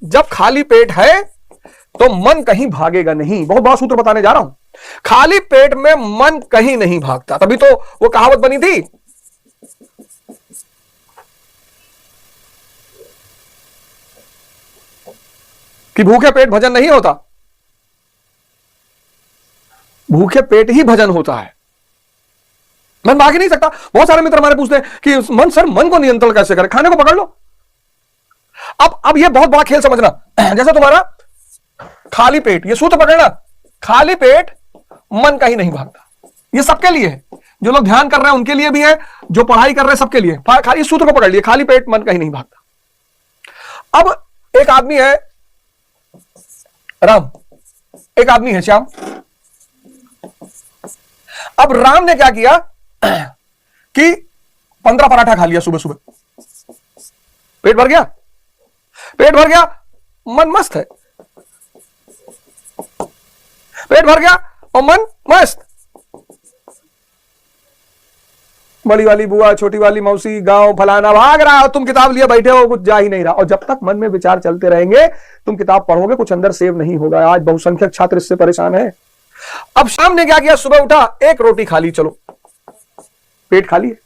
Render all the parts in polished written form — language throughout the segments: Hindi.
जब खाली पेट है तो मन कहीं भागेगा नहीं। बहुत बड़ा सूत्र बताने जा रहा हूं। खाली पेट में मन कहीं नहीं भागता। तभी तो वो कहावत बनी थी, कि भूखे पेट भजन नहीं होता, भूखे पेट ही भजन होता है। मन भाग ही नहीं सकता। बहुत सारे मित्र हमारे पूछते हैं कि मन, सर मन को नियंत्रण कैसे करें? खाने को पकड़ लो। अब ये बहुत बड़ा खेल समझना। जैसा तुम्हारा खाली पेट, ये सूत्र पकड़ना, खाली पेट मन कहीं नहीं भागता। ये सबके लिए है, जो लोग ध्यान कर रहे हैं उनके लिए भी है, जो पढ़ाई कर रहे हैं सबके लिए। खाली सूत्र को पकड़ लिए, खाली पेट मन कहीं नहीं भागता। अब एक आदमी है राम, एक आदमी है श्याम। अब राम ने क्या किया कि 15 पराठा खा लिया सुबह सुबह। पेट भर गया, पेट भर गया, मन मस्त है। पेट भर गया और मन मस्त। बड़ी वाली बुआ, छोटी वाली मौसी, गांव फलाना भाग रहा हो, तुम किताब लिए बैठे हो, कुछ जा ही नहीं रहा। और जब तक मन में विचार चलते रहेंगे, तुम किताब पढ़ोगे, कुछ अंदर सेव नहीं होगा। आज बहुसंख्यक छात्र इससे परेशान है। अब शाम ने क्या किया, सुबह उठा, एक रोटी खा ली, चलो पेट खाली है,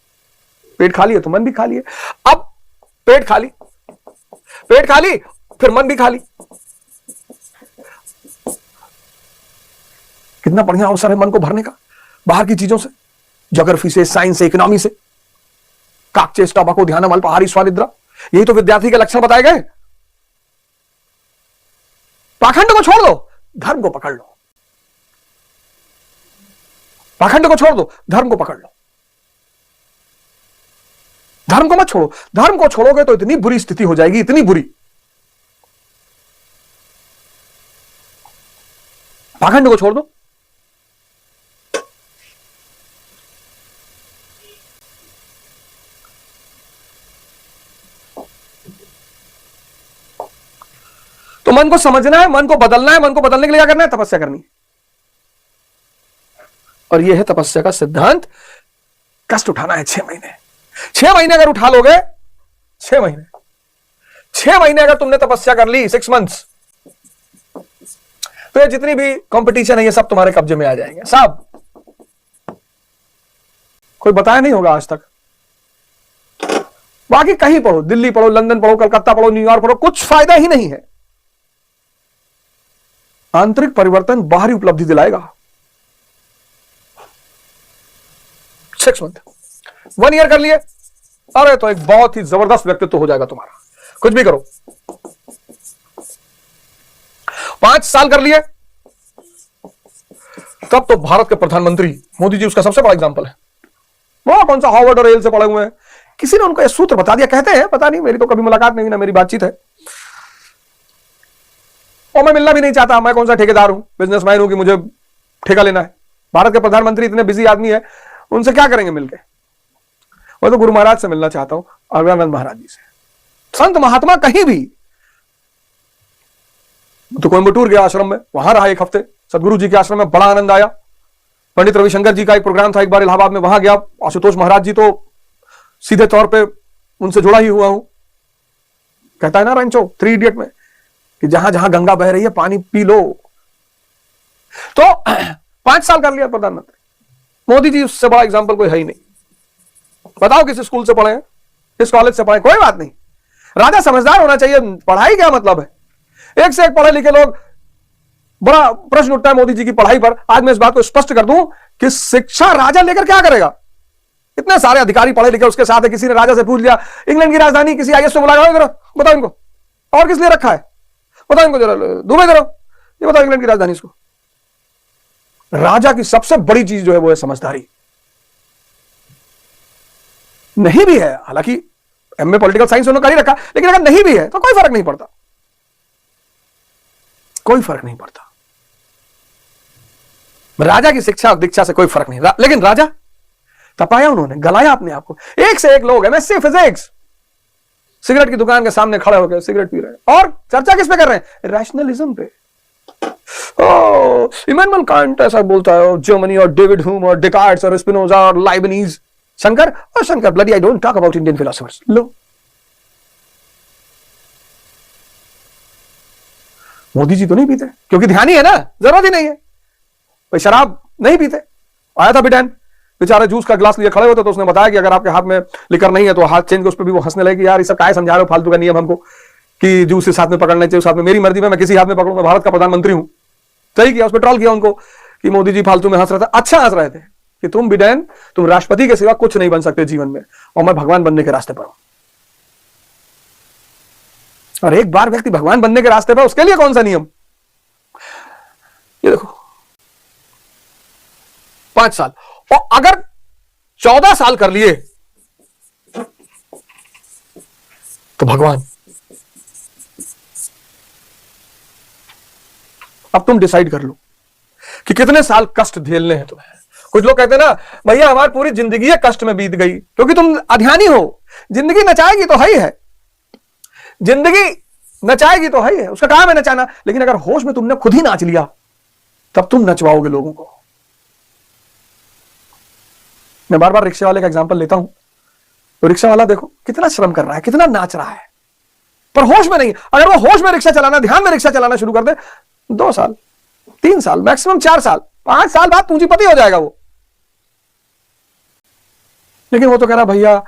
पेट खाली है तो मन भी खाली है। अब पेट खाली, पेट खाली, फिर मन भी खाली। कितना बढ़िया अवसर है मन को भरने का, बाहर की चीजों से, ज्योग्राफी से, साइंस से, इकोनॉमी से। काकचेष्टा बको ध्यानम अल्पाहारी स्वानिद्रा, यही तो विद्यार्थी के लक्षण बताए गए। पाखंड को छोड़ दो, धर्म को पकड़ लो। पाखंड को छोड़ दो, धर्म को पकड़ लो। धर्म को मत छोड़ो। धर्म को छोड़ोगे तो इतनी बुरी स्थिति हो जाएगी, इतनी बुरी। पाखंड को छोड़ दो। तो मन को समझना है, मन को बदलना है। मन को बदलने के लिए क्या करना है? तपस्या करनी है। और यह है तपस्या का सिद्धांत। कष्ट उठाना है 6 महीने। 6 महीने अगर उठा लोगे, 6 महीने, 6 महीने अगर तुमने तपस्या कर ली, 6 मंथ्स, तो ये जितनी भी कंपटीशन है ये सब तुम्हारे कब्जे में आ जाएंगे। सब कोई बताया नहीं होगा आज तक। बाकी कहीं पढ़ो, दिल्ली पढ़ो, लंदन पढ़ो, कलकत्ता पढ़ो, न्यूयॉर्क पढ़ो, कुछ फायदा ही नहीं है। आंतरिक परिवर्तन बाहरी उपलब्धि दिलाएगा। 6 मंथ, 1 ईयर कर लिए, अरे तो एक बहुत ही जबरदस्त व्यक्तित्व हो जाएगा तुम्हारा। कुछ भी करो। 5 साल कर लिए, तब तो भारत के प्रधानमंत्री मोदी जी उसका सबसे बड़ा एग्जांपल है। वो कौन सा हार्वर्ड और येल से पढ़े हुए हैं, किसी ने उनको यह सूत्र बता दिया। कहते हैं, पता नहीं, मेरी तो कभी मुलाकात नहीं, ना मेरी बातचीत है, और मैं मिलना भी नहीं चाहता। मैं कौन सा ठेकेदार हूं, बिजनेसमैन हूं कि मुझे ठेका लेना है। भारत के प्रधानमंत्री इतने बिजी आदमी है, उनसे क्या करेंगे मिलके। मैं तो गुरु महाराज से मिलना चाहता हूं, अरविंद महाराज जी से। संत महात्मा कहीं भी, तो कोयम्बटूर गया आश्रम में, वहां रहा 1 हफ्ते। सदगुरु जी के आश्रम में बड़ा आनंद आया। पंडित रविशंकर जी का एक प्रोग्राम था, एक बार इलाहाबाद में, वहां गया। आशुतोष महाराज जी तो सीधे तौर पे उनसे जुड़ा ही हुआ हूं। कहता है ना रंचो 3 इडियट में कि जहां जहां गंगा बह रही है पानी पी लो। तो 5 साल कर लिया प्रधानमंत्री। मोदी जी उससे बड़ा एग्जाम्पल कोई है ही नहीं। बताओ किस स्कूल से पढ़े हैं, किस कॉलेज से पढ़े, कोई बात नहीं। राजा समझदार होना चाहिए। पढ़ाई क्या मतलब है? एक से एक पढ़े लिखे लोग, बड़ा प्रश्न उठता है मोदी जी की पढ़ाई पर। आज मैं इस बात को स्पष्ट कर दूं कि शिक्षा राजा लेकर क्या करेगा। इतने सारे अधिकारी पढ़े लिखे उसके साथ है। किसी ने राजा से पूछ लिया, इंग्लैंड की राजधानी किसी आईएएस से बुलाया, बताओ इनको, और किस लिए रखा है बताओ इनको, जरा दुबई करो, ये बताओ इंग्लैंड की राजधानी इसको। राजा की सबसे बड़ी चीज जो है वो है समझदारी। नहीं भी है, हालांकि एमए पॉलिटिकल साइंस उन्होंने कर ही रखा, लेकिन अगर नहीं भी है तो कोई फर्क नहीं पड़ता, कोई फर्क नहीं पड़ता। राजा की शिक्षा और दीक्षा से कोई फर्क नहीं। लेकिन राजा तपाया, उन्होंने गलाया अपने आप को। एक से एक लोग एमएससी फिजिक्स सिगरेट की दुकान के सामने खड़े होकर सिगरेट पी रहे हैं, और चर्चा किस पे कर रहे हैं? रैशनलिज्म पे। इमैनुअल कांट ऐसा बोलता है, जर्मनी और डेविड ह्यूम और डेकार्ट्स और स्पिनोजा और लाइबनीज। शंकर और Shankar bloody, I don't talk about Indian philosophers. लो, मोदी जी तो नहीं पीते, क्योंकि ध्यान ही है ना, जरूरत ही नहीं है। भाई शराब नहीं पीते। आया था बिडेन, बेचारा जूस का ग्लास लिए खड़े होते, तो उसने बताया कि अगर आपके हाथ में लिकर नहीं है तो हाथ चेंज, उस पर भी वो हंसने लगे कि यार ये सब क्या समझा रहे हो फालतू का नियम हमको कि जूस इस हाथ में पकड़ना चाहिए, उस हाथ में। मेरी मर्जी में मैं किसी हाथ में पकड़ूं, मैं भारत का प्रधानमंत्री हूं। सही किया, उस पर ट्रोल किया उनको कि मोदी जी फालतू में हंस रहे थे। अच्छा हंस रहे थे कि तुम बिडेन, तुम राष्ट्रपति के सिवा कुछ नहीं बन सकते जीवन में, और मैं भगवान बनने के रास्ते पर हूं। और एक बार व्यक्ति भगवान बनने के रास्ते पर, उसके लिए कौन सा नियम? ये देखो 5 साल, और अगर 14 साल कर लिए तो भगवान। अब तुम डिसाइड कर लो कि कितने साल कष्ट झेलने हैं तुम्हें। कुछ लोग कहते हैं ना, भैया हमारी पूरी जिंदगी कष्ट में बीत गई, क्योंकि तुम अध्यानी हो। जिंदगी नचाएगी तो है ही है, जिंदगी नचाएगी तो है ही है, उसका काम है नचाना। लेकिन अगर होश में तुमने खुद ही नाच लिया, तब तुम नचवाओगे लोगों को। मैं बार बार रिक्शे वाले का एग्जांपल लेता हूं, तो रिक्शा वाला देखो कितना श्रम कर रहा है, कितना नाच रहा है, पर होश में नहीं। अगर वो होश में रिक्शा चलाना, ध्यान में रिक्शा चलाना शुरू कर दे, 2 साल, 3 साल, मैक्सिमम 4 साल, 5 साल बाद पूंजीपति हो जाएगा वो। लेकिन वो तो कह रहा भैया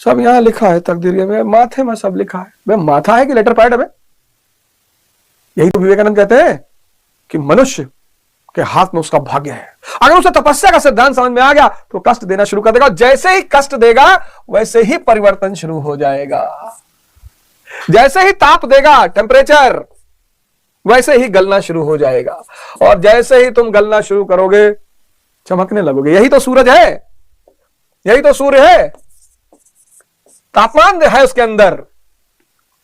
सब यहां लिखा है तकदीर में, माथे में सब लिखा है। वे माथा है कि लेटर पैड है? यही तो विवेकानंद कहते हैं कि मनुष्य के हाथ में उसका भाग्य है। अगर उसे तपस्या का सिद्धांत समझ में आ गया तो कष्ट देना शुरू कर देगा। जैसे ही कष्ट देगा वैसे ही परिवर्तन शुरू हो जाएगा। जैसे ही ताप देगा टेम्परेचर, वैसे ही गलना शुरू हो जाएगा। और जैसे ही तुम गलना शुरू करोगे, चमकने लगोगे। यही तो सूरज है, यही तो सूर्य है। तापमान है उसके अंदर।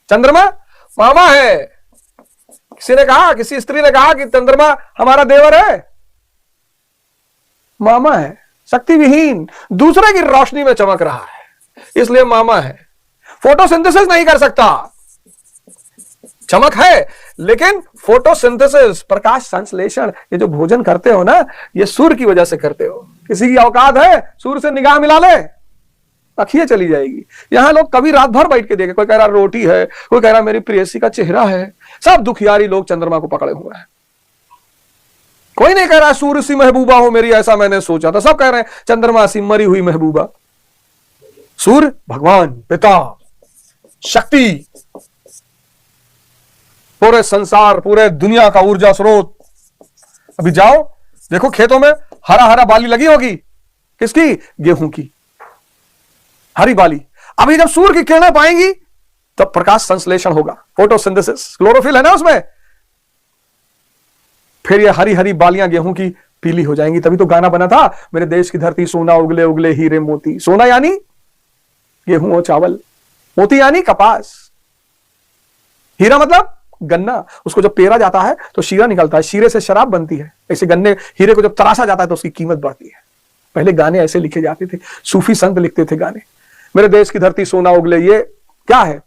चंद्रमा मामा है। किसी ने कहा, किसी स्त्री ने कहा कि चंद्रमा हमारा देवर है, मामा है, शक्ति विहीन, दूसरे की रोशनी में चमक रहा है, इसलिए मामा है। फोटोसिंथेसिस नहीं कर सकता, चमक है, लेकिन फोटोसिंथेसिस, प्रकाश संश्लेषण, ये जो भोजन करते हो ना, ये सूर्य की वजह से करते हो। किसी की औकात है सूर्य से निगाह मिला ले, अखियां चली जाएगी। यहां लोग कभी रात भर बैठ के देखे, कोई कह रहा रोटी है, कोई कह रहा मेरी प्रेयसी का चेहरा है। सब दुखियारी लोग चंद्रमा को पकड़े हुए हैं। कोई नहीं कह रहा सूर्य सी महबूबा हो मेरी, ऐसा मैंने सोचा था। सब कह रहे हैं चंद्रमा सी मरी हुई महबूबा। सूर्य भगवान, पिता, शक्ति, पूरे संसार, पूरे दुनिया का ऊर्जा स्रोत। अभी जाओ देखो खेतों में हरा हरा बाली लगी होगी, किसकी? गेहूं की हरी बाली। अभी जब सूर्य की किरणें पाएंगी तब प्रकाश संश्लेषण होगा, फोटोसिंथेसिस, क्लोरोफिल है ना उसमें। फिर ये हरी हरी बालियां गेहूं की पीली हो जाएंगी। तभी तो गाना बना था, मेरे देश की धरती सोना उगले उगले हीरे मोती। सोना यानी गेहूं और चावल, मोती यानी कपास, हीरा मतलब गन्ना। उसको जब पेरा जाता है तो शीरा निकलता है, शीरे से शराब बनती है। ऐसे गन्ने हीरे को जब तराशा जाता है तो उसकी कीमत बढ़ती है। पहले गाने ऐसे लिखे जाते थे, सूफी संत लिखते थे गाने। मेरे देश की धरती सोना उगले, ये क्या है?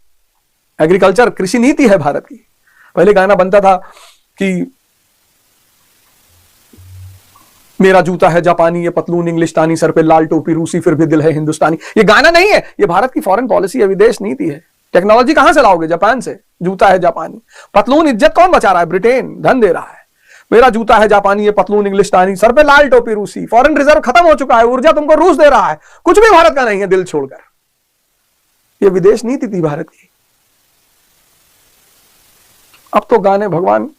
एग्रीकल्चर, कृषि नीति है भारत की। पहले गाना बनता था कि मेरा जूता है जापानी, ये पतलून इंग्लिशतानी, सर पे लाल टोपी रूसी, फिर भी दिल है हिंदुस्तानी। ये गाना नहीं है, ये भारत की फॉरेन पॉलिसी है, विदेश नीति है। टेक्नोलॉजी कहां से लाओगे? जापान से। जूता है जापानी, पतलून इज्जत कौन बचा रहा है? ब्रिटेन धन दे रहा है। मेरा जूता है जापानी, ये पतलून इंग्लिशतानी, सर पे लाल टोपी रूसी। फॉरेन रिजर्व खत्म हो चुका है, ऊर्जा तुमको रूस दे रहा है, कुछ भी भारत का नहीं है दिल छोड़कर। ये विदेश नीति थी भारत की। अब तो गाने भगवान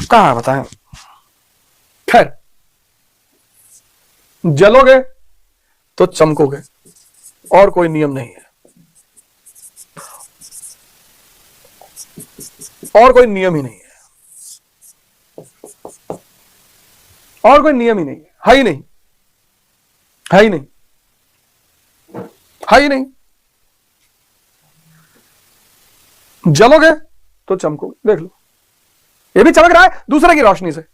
कहां बताएं। खैर, जलोगे तो चमकोगे, और कोई नियम नहीं है, और कोई नियम ही नहीं है, और कोई नियम ही नहीं है ही नहीं, है ही नहीं, है ही नहीं। जलोगे तो चमकोगे। देख लो, ये भी चमक रहा है दूसरे की रोशनी से।